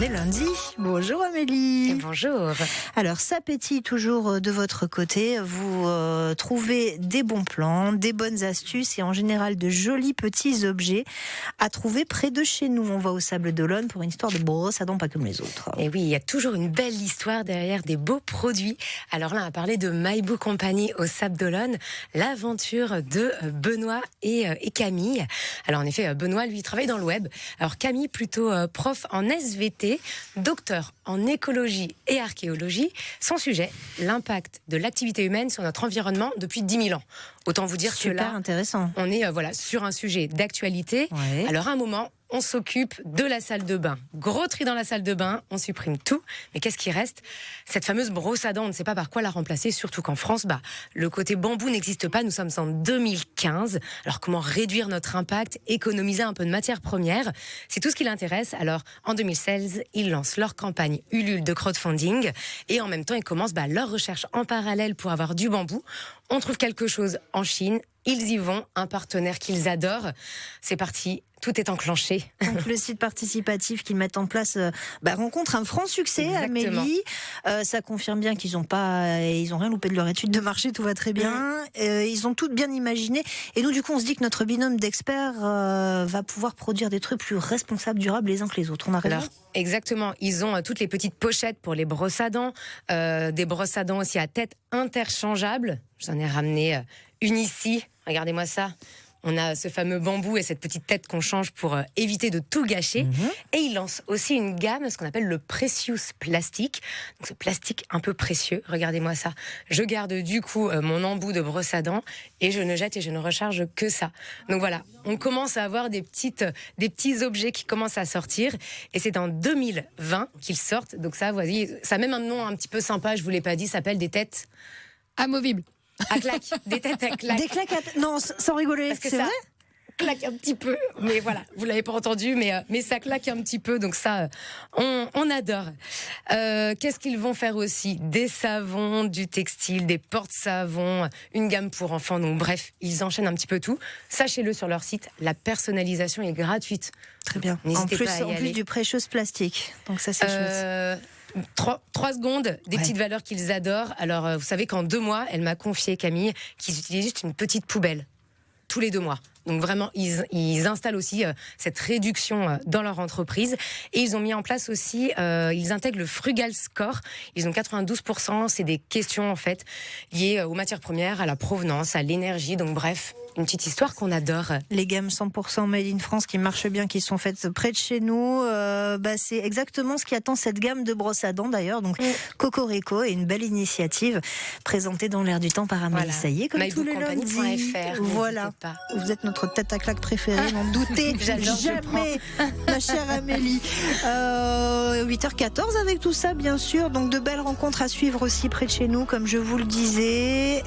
On est lundi. Bonjour Amélie. Et bonjour. Alors, ça pétille toujours de votre côté. Vous trouvez des bons plans, des bonnes astuces et en général de jolis petits objets à trouver près de chez nous. On va au Sable d'Olonne pour une histoire de brosse à dents pas comme les autres. Et oui, il y a toujours une belle histoire derrière des beaux produits. Alors là, on va parler de My Boo Company au Sable d'Olonne, l'aventure de Benoît et Camille. Alors en effet, Benoît, lui, travaille dans le web. Alors Camille, plutôt prof en SVT, docteur en écologie et archéologie. Son sujet, l'impact de l'activité humaine sur notre environnement depuis 10 000 ans. Autant vous dire Super que là, intéressant. on est sur un sujet d'actualité. Ouais. Alors à un moment, on s'occupe de la salle de bain. Gros tri dans la salle de bain, on supprime tout. Mais qu'est-ce qui reste ? Cette fameuse brosse à dents, on ne sait pas par quoi la remplacer, surtout qu'en France, le côté bambou n'existe pas. Nous sommes en 2015. Alors comment réduire notre impact, économiser un peu de matières premières ? C'est tout ce qui l'intéresse. Alors en 2016, ils lancent leur campagne Ulule de crowdfunding. Et en même temps, ils commencent leur recherche en parallèle pour avoir du bambou. On trouve quelque chose en Chine. Ils y vont, un partenaire qu'ils adorent. C'est parti, tout est enclenché. Donc, le site participatif qu'ils mettent en place rencontre un franc succès. Exactement. Amélie, ça confirme bien qu'ils ont rien loupé de leur étude de marché, tout va très bien. Ils ont tout bien imaginé. Et nous, du coup, on se dit que notre binôme d'experts va pouvoir produire des trucs plus responsables, durables les uns que les autres. On a raison. Alors, exactement. Ils ont toutes les petites pochettes pour les brosses à dents, des brosses à dents aussi à tête interchangeables. J'en ai ramené une ici. Regardez-moi ça. On a ce fameux bambou et cette petite tête qu'on change pour éviter de tout gâcher. Et ils lancent aussi une gamme, ce qu'on appelle le Precious Plastic. Donc ce plastique un peu précieux. Regardez-moi ça. Je garde du coup mon embout de brosse à dents et je ne jette et je ne recharge que ça. Donc voilà, on commence à avoir des petits objets qui commencent à sortir. Et c'est en 2020 qu'ils sortent. Donc ça, vous voyez, ça a même un nom un petit peu sympa, je vous l'ai pas dit, ça s'appelle des têtes amovibles. À claque, des têtes à claque. Des claques non, sans rigoler, Parce que c'est ça vrai. claque un petit peu, mais voilà, vous l'avez pas entendu, mais ça claque un petit peu, donc ça, on adore. Qu'est-ce qu'ils vont faire aussi ? Des savons, du textile, des porte-savons, une gamme pour enfants, donc bref, ils enchaînent un petit peu tout. Sachez-le sur leur site, la personnalisation est gratuite. Très bien. N'hésitez En pas à y plus aller. du Precious Plastic. Donc ça, c'est chouette. 3 secondes, des petites valeurs qu'ils adorent. Alors, vous savez qu'en 2 mois, elle m'a confié, Camille, qu'ils utilisent juste une petite poubelle. Tous les 2 mois. Donc vraiment, ils installent aussi cette réduction dans leur entreprise. Et ils ont mis en place aussi, ils intègrent le Frugal Score. Ils ont 92%. C'est des questions, en fait, liées aux matières premières, à la provenance, à l'énergie. Donc bref, une petite histoire qu'on adore. Les gammes 100% made in France qui marchent bien, qui sont faites près de chez nous, c'est exactement ce qui attend cette gamme de brosses à dents d'ailleurs. Donc Cocorico et une belle initiative présentée dans l'air du temps par Amélie. Voilà. Ça y est, comme tous les lundis. mybookcompany.fr. Voilà. Pas. Vous êtes notre tête à claque préférée, n'en doutez J'adore, jamais, ma chère Amélie. 8h14 avec tout ça, bien sûr. Donc de belles rencontres à suivre aussi près de chez nous, comme je vous le disais.